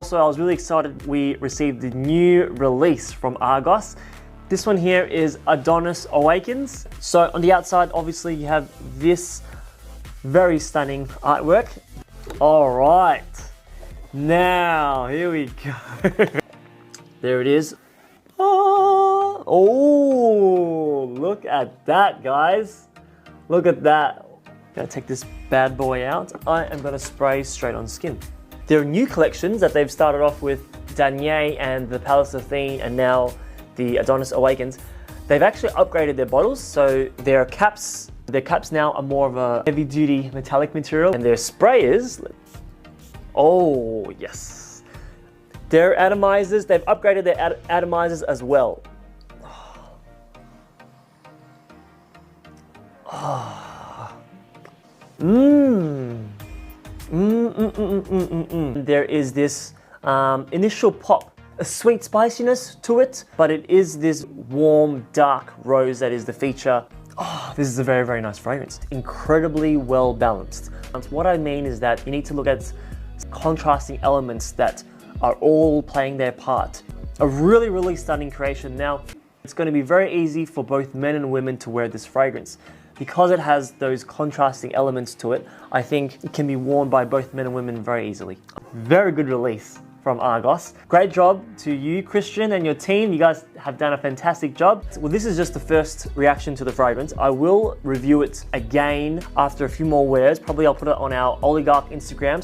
So I was really excited we received the new release from Argos. This one here is Adonis Awakens. So on the outside, obviously you have this very stunning artwork. All right, now here we go. There it is. Oh, look at that, guys. Look at that. Gonna take this bad boy out. I am gonna spray straight on skin. There are new collections that they've started off with Danier and the Palace Athene, and now the Adonis Awakens. They've actually upgraded their bottles, so their caps now are more of a heavy-duty metallic material, and their sprayers, oh yes, their atomizers, they've upgraded their atomizers as well. There is this initial pop, a sweet spiciness to it, but it is this warm, dark rose that is the feature. Oh, this is a very, very nice fragrance. Incredibly well balanced. What I mean is that you need to look at contrasting elements that are all playing their part. A really, really stunning creation. Now, it's going to be very easy for both men and women to wear this fragrance. Because it has those contrasting elements to it, I think it can be worn by both men and women very easily. Very good release from Argos. Great job to you, Christian, and your team. You guys have done a fantastic job. Well, this is just the first reaction to the fragrance. I will review it again after a few more wears. Probably I'll put it on our Oligarch Instagram.